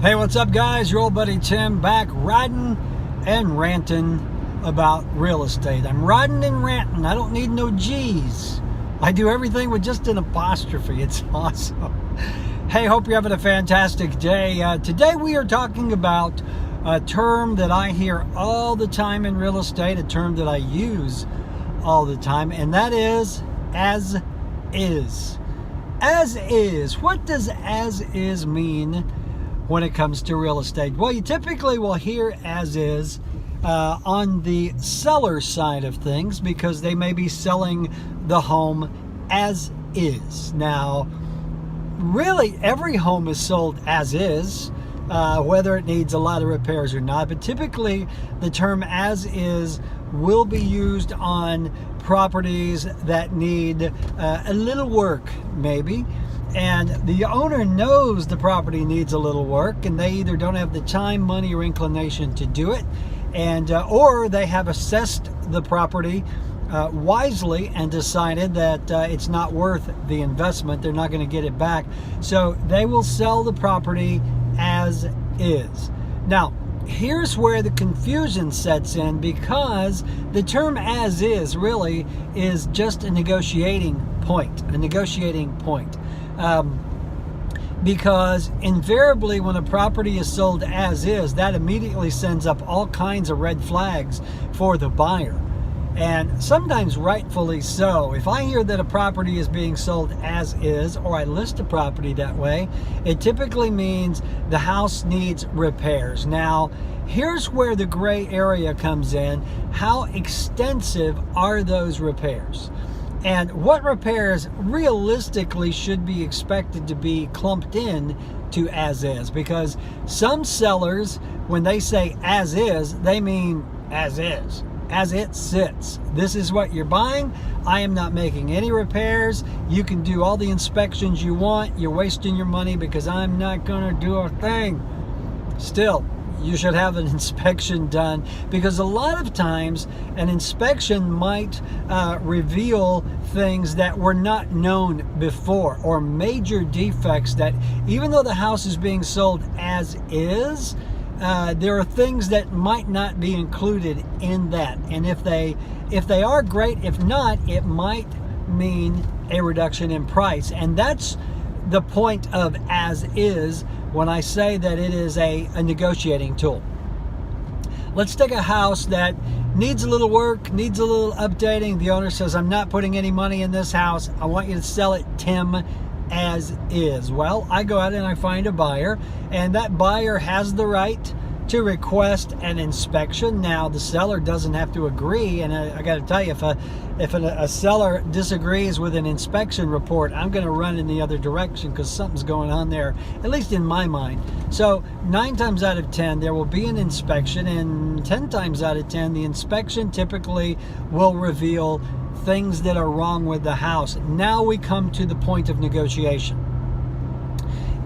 Hey, what's up, guys? Your old buddy Tim back riding and ranting about real estate. I'm riding and ranting. I don't need no G's. I do everything with just an apostrophe. It's awesome. Hey, hope you're having a fantastic day. Today we are talking about a term that I hear all the time in real estate, a term that I use all the time, and that is as is. As is. What does as is mean when it comes to real estate? Well, you typically will hear as is on the seller side of things because they may be selling the home as is. Now, really, every home is sold as is, whether it needs a lot of repairs or not. But typically, the term as is will be used on properties that need a little work, maybe. And the owner knows the property needs a little work, and they either don't have the time, money, or inclination to do it, and or they have assessed the property wisely and decided that it's not worth the investment. They're not going to get it back, so they will sell the property as is. Now, here's where the confusion sets in, because the term as is really is just a negotiating point. Because invariably when a property is sold as is, that immediately sends up all kinds of red flags for the buyer. And sometimes rightfully so. If I hear that a property is being sold as is, or I list a property that way, it typically means the house needs repairs. Now, here's where the gray area comes in. How extensive are those repairs? And what repairs realistically should be expected to be clumped in to as is? Because some sellers, when they say as is, they mean as is, as it sits. This is what you're buying. I am not making any repairs. You can do all the inspections you want. You're wasting your money because I'm not going to do a thing. Still, you should have an inspection done, because a lot of times an inspection might reveal things that were not known before, or major defects that, even though the house is being sold as is, there are things that might not be included in that. And if they are, great. If not, it might mean a reduction in price. And that's the point of as is when I say that it is a negotiating tool. Let's take a house that needs a little work, needs a little updating. The owner says, I'm not putting any money in this house. I want you to sell it, Tim, as is. Well, I go out and I find a buyer, and that buyer has the right to request an inspection. Now, the seller doesn't have to agree, and I got to tell you, if a seller disagrees with an inspection report, I'm going to run in the other direction, because something's going on there, at least in my mind. So 9 times out of 10, there will be an inspection, and 10 times out of 10, the inspection typically will reveal things that are wrong with the house. Now we come to the point of negotiation.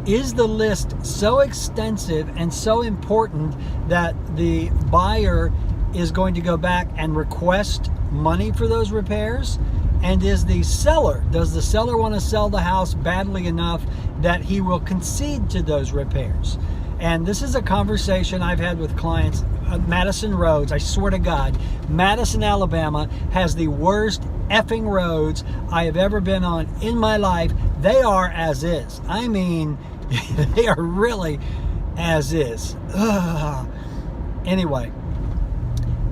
Is the list so extensive and so important that the buyer is going to go back and request money for those repairs? And does the seller want to sell the house badly enough that he will concede to those repairs? And this is a conversation I've had with clients. Madison roads, I swear to God, Madison, Alabama has the worst effing roads I have ever been on in my life. They are as is. I mean, they are really as is. Ugh. Anyway,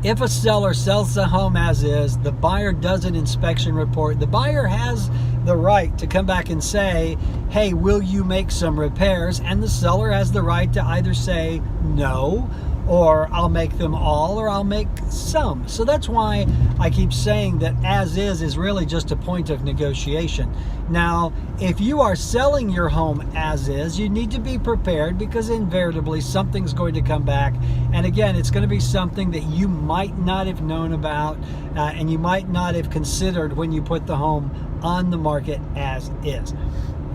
if a seller sells the home as is, the buyer does an inspection report, the buyer has the right to come back and say, hey, will you make some repairs? And the seller has the right to either say no, or I'll make them all, or I'll make some. So that's why I keep saying that as is really just a point of negotiation. Now, if you are selling your home as is, you need to be prepared, because invariably something's going to come back. And again, it's going to be something that you might not have known about, and you might not have considered when you put the home on the market as is.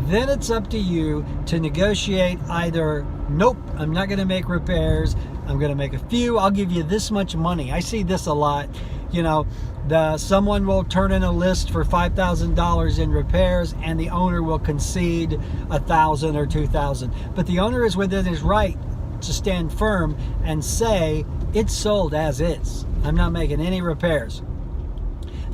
then it's up to you to negotiate either, nope, I'm not going to make repairs, I'm going to make a few, I'll give you this much money. I see this a lot. You know, someone will turn in a list for $5,000 in repairs, and the owner will concede $1,000 or $2,000. But the owner is within his right to stand firm and say, it's sold as is. I'm not making any repairs.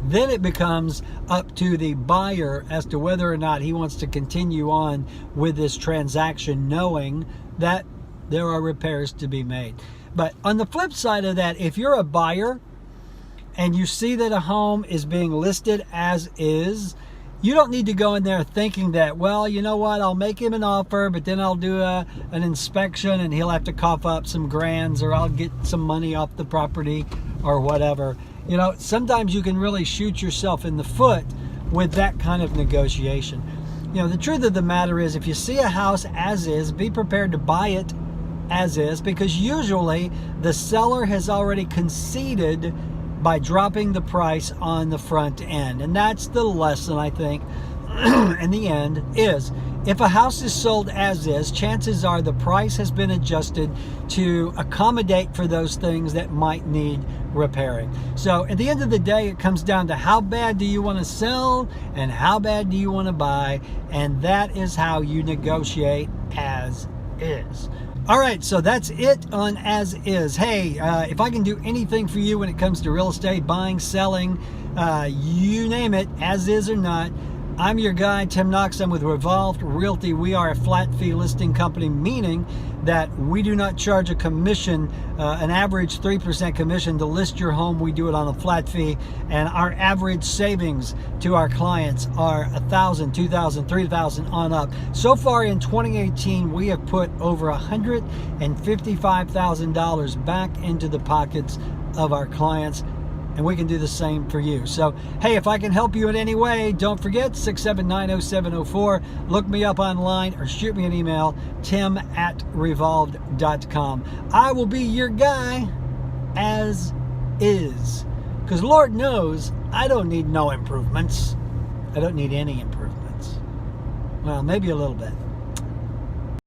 Then it becomes up to the buyer as to whether or not he wants to continue on with this transaction, knowing that there are repairs to be made. But on the flip side of that, if you're a buyer and you see that a home is being listed as is, you don't need to go in there thinking that, well, you know what, I'll make him an offer, but then I'll do an inspection and he'll have to cough up some grands, or I'll get some money off the property or whatever. You know, sometimes you can really shoot yourself in the foot with that kind of negotiation. You know, the truth of the matter is, if you see a house as is, be prepared to buy it as is, because usually the seller has already conceded by dropping the price on the front end. And that's the lesson, I think, in the end, is if a house is sold as is, chances are the price has been adjusted to accommodate for those things that might need repairing. So at the end of the day, it comes down to how bad do you want to sell and how bad do you want to buy, and that is how you negotiate as is. All right, so that's it on as is. Hey, if I can do anything for you when it comes to real estate, buying, selling, you name it, as is or not, I'm your guy, Tim Knox. I'm with Revolved Realty. We are a flat fee listing company, meaning that we do not charge a commission, an average 3% commission to list your home. We do it on a flat fee, and our average savings to our clients are $1,000, $2,000, $3,000 on up. So far in 2018, we have put over $155,000 back into the pockets of our clients, and we can do the same for you. So, hey, if I can help you in any way, don't forget 679-0704. Look me up online or shoot me an email, tim@revolved.com. I will be your guy as is. Because Lord knows I don't need no improvements. I don't need any improvements. Well, maybe a little bit.